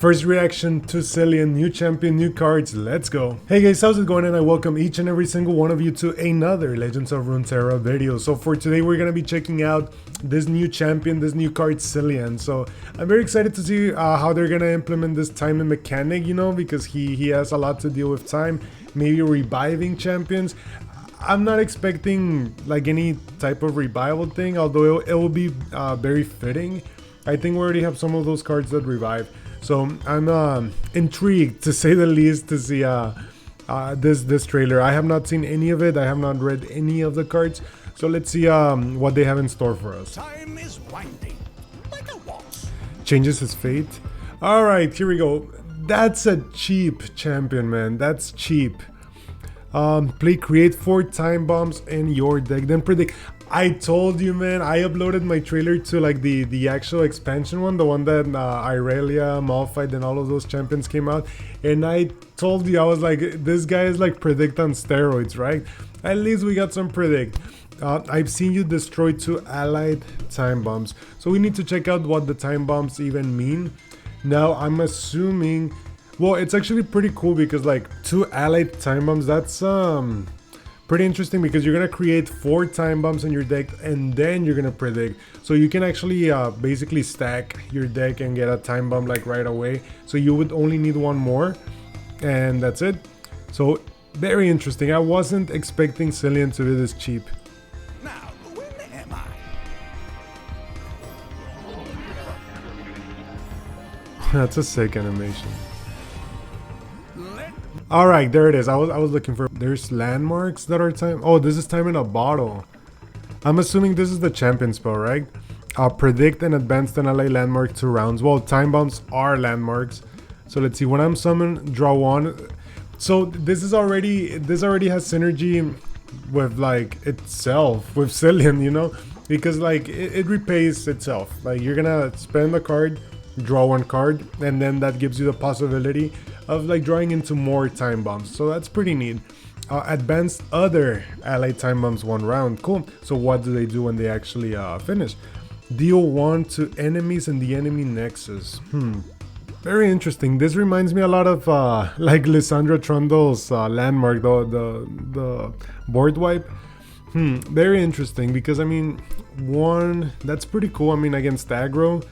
First reaction to Zilean, new champion, new cards, let's go. Hey guys, how's it going? And I welcome each and every single one of you to another Legends of Runeterra video. So for today, we're going to be checking out this new champion, this new card, Zilean. So I'm very excited to see how they're going to implement this timing mechanic, you know, because he has a lot to deal with time, maybe reviving champions. I'm not expecting like any type of revival thing, although it will be very fitting. I think we already have some of those cards that revive. So I'm intrigued, to say the least, to see this trailer. I have not seen any of it. I have not read any of the cards. So let's see what they have in store for us. Time is winding like a watch. Changes his fate. All right, here we go. That's a cheap champion, man. That's cheap. Create 4 time bombs in your deck, then predict. I told you, man, I uploaded my trailer to like the actual expansion one, the one that Irelia, Malphite, and all of those champions came out, and I told you, I was like, this guy is like predict on steroids, right? At least we got some predict. I've seen you destroy 2 allied time bombs, so we need to check out what the time bombs even mean. Now I'm assuming, well, it's actually pretty cool because like 2 allied time bombs, that's pretty interesting, because you're gonna create 4 time bombs in your deck and then you're gonna predict. So you can actually basically stack your deck and get a time bomb like right away. So you would only need 1 more and that's it. So very interesting. I wasn't expecting Zilean to be this cheap. Now, when am I? That's a sick animation. All right, there it is. I was looking for. There's landmarks that are time. Oh, this is time in a bottle. I'm assuming this is the champion spell, right? Predict and advance an ally landmark 2 rounds. Well, time bombs are landmarks. So let's see. When I'm summoned, draw 1. So this already has synergy with like itself, with Zilean, you know, because like it repays itself. Like you're gonna spend a card, draw 1 card, and then that gives you the possibility of like drawing into more time bombs. So that's pretty neat. Advance other allied time bombs 1 round. Cool. So what do they do when they actually finish? Deal 1 to enemies in the enemy nexus. Very interesting. This reminds me a lot of like Lysandra Trundle's landmark, the board wipe. Very interesting, because I mean, 1, that's pretty cool. I mean, against aggro,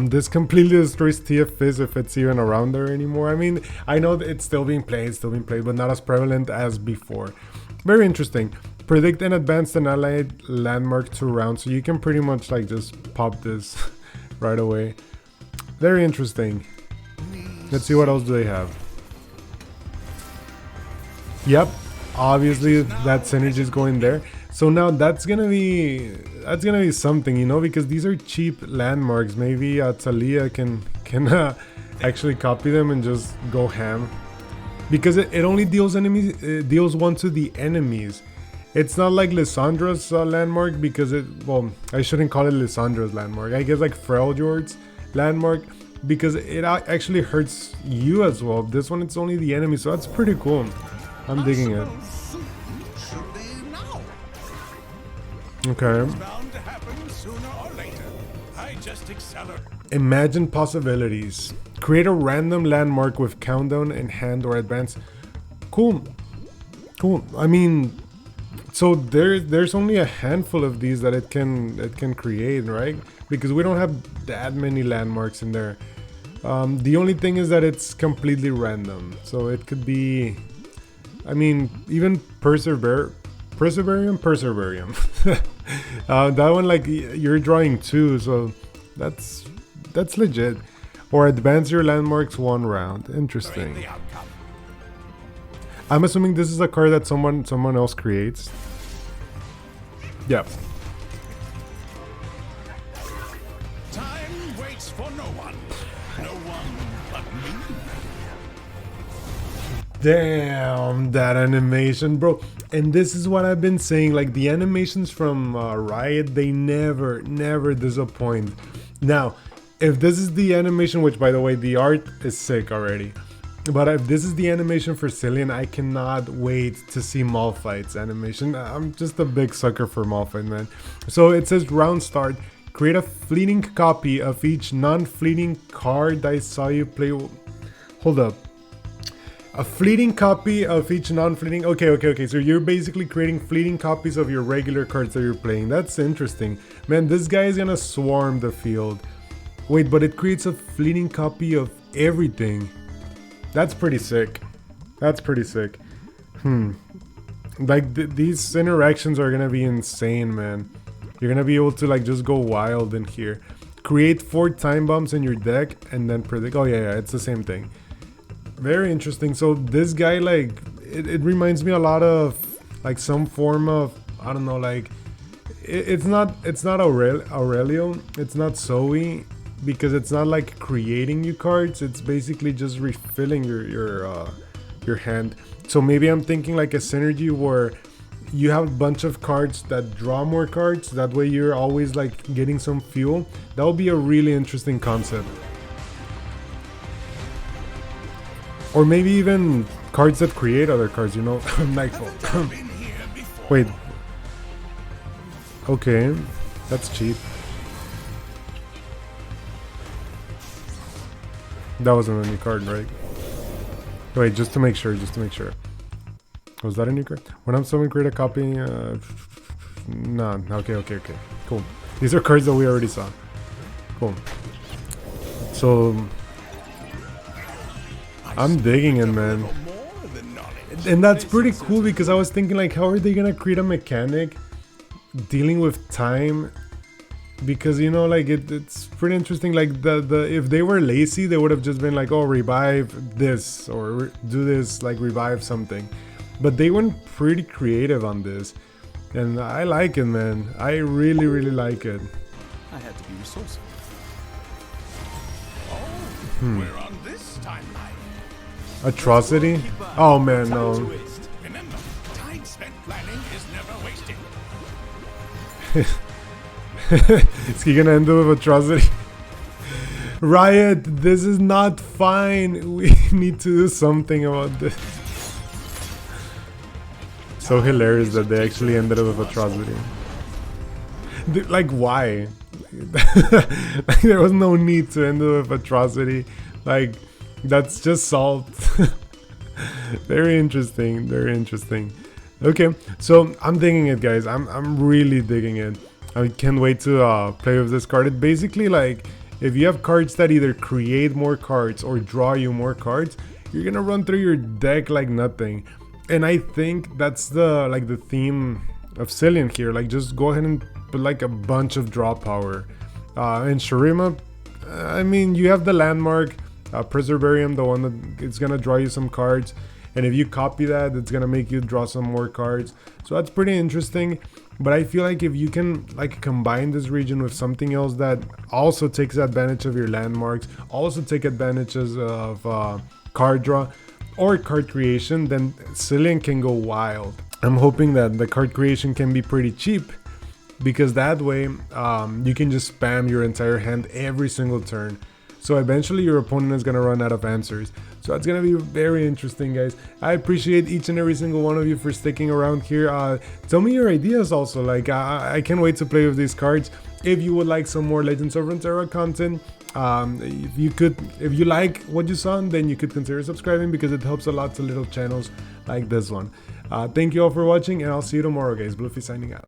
this completely destroys TF Fizz if it's even around there anymore. I mean, I know that it's still being played, but not as prevalent as before. Very interesting. Predict and advance an allied landmark 2 rounds, so you can pretty much like just pop this right away. Very interesting. Let's see what else do they have. Yep, obviously that synergy is going there. So now that's gonna be something, you know, because these are cheap landmarks. Maybe Talia can actually copy them and just go ham, because it only deals enemies, it deals 1 to the enemies. It's not like Lysandra's landmark, because well, I shouldn't call it Lysandra's landmark. I guess like Freljord's landmark, because it actually hurts you as well. This one, it's only the enemy, so that's pretty cool. I'm digging it. Okay. It's bound to happen sooner or later. I just accelerate. Imagine possibilities. Create a random landmark with countdown in hand or advance. Cool. Cool. I mean, so there's only a handful of these that it can create, right? Because we don't have that many landmarks in there. The only thing is that it's completely random. So it could be, I mean, even Perseverium. That one, like, you're drawing 2, so that's legit. Or advance your landmarks 1 round. Interesting. I'm assuming this is a card that someone else creates. Yep. Time waits for no one. No one but me. Damn, that animation, bro. And this is what I've been saying, like the animations from Riot, they never disappoint. Now, if this is the animation, which by the way, the art is sick already, but if this is the animation for Zilean, I cannot wait to see Malphite's animation. I'm just a big sucker for Malphite, man. So it says round start, Create a fleeting copy of each non-fleeting card I saw you play. Hold up. A fleeting copy of each non-fleeting. Okay. So you're basically creating fleeting copies of your regular cards that you're playing. That's interesting. Man, this guy is gonna swarm the field. Wait, but it creates a fleeting copy of everything. That's pretty sick. That's pretty sick. Like these interactions are gonna be insane, man. You're gonna be able to like just go wild in here. Create 4 time bombs in your deck and then predict. Oh yeah, it's the same thing. Very interesting. So this guy, like, it reminds me a lot of like some form of, I don't know, like it's not Aurelio, it's not Zoe, because it's not like creating new cards. It's basically just refilling your hand. So maybe I'm thinking like a synergy where you have a bunch of cards that draw more cards. That way you're always like getting some fuel. That would be a really interesting concept. Or maybe even cards that create other cards, you know? Nightfall. Wait. Okay. That's cheap. That wasn't a new card, right? Wait, just to make sure. Was that a new card? When I'm summoning, create a copy. No. Okay. Cool. These are cards that we already saw. Cool. So I'm digging it, man. And that's pretty cool because I was thinking like, how are they gonna create a mechanic dealing with time? Because, you know, like it's pretty interesting. Like the if they were lazy, they would have just been like, oh, revive this or do this, like revive something. But they went pretty creative on this, and I like it, man. I really like it. I had to be resourceful. Oh, we're on this timeline. Atrocity? Oh man, no. Remember, time spent planning is never wasted. Is he gonna end up with Atrocity? Riot, this is not fine. We need to do something about this. So hilarious that they actually ended up with Atrocity. Like, why? Like, there was no need to end up with Atrocity. Like, that's just salt. Very interesting. Okay, so I'm digging it, guys. I'm really digging it. I can't wait to play with this card. It basically, like, if you have cards that either create more cards or draw you more cards, you're gonna run through your deck like nothing. And I think that's the theme of Zilean here. Like, just go ahead and put like a bunch of draw power. And Shurima, I mean, you have the landmark, Preservarium, the one that it's gonna draw you some cards. And if you copy that, it's gonna make you draw some more cards. So that's pretty interesting. But I feel like if you can like combine this region with something else that also takes advantage of your landmarks, also take advantages of card draw or card creation, then Zilean can go wild. I'm hoping that the card creation can be pretty cheap, because that way you can just spam your entire hand every single turn. So eventually your opponent is gonna run out of answers. So that's gonna be very interesting, guys. I appreciate each and every single one of you for sticking around here. Tell me your ideas also. Like, I can't wait to play with these cards. If you would like some more Legends of Runeterra content, if you like what you saw, then you could consider subscribing, because it helps a lot to little channels like this one. Thank you all for watching, and I'll see you tomorrow, guys. Bluffy signing out.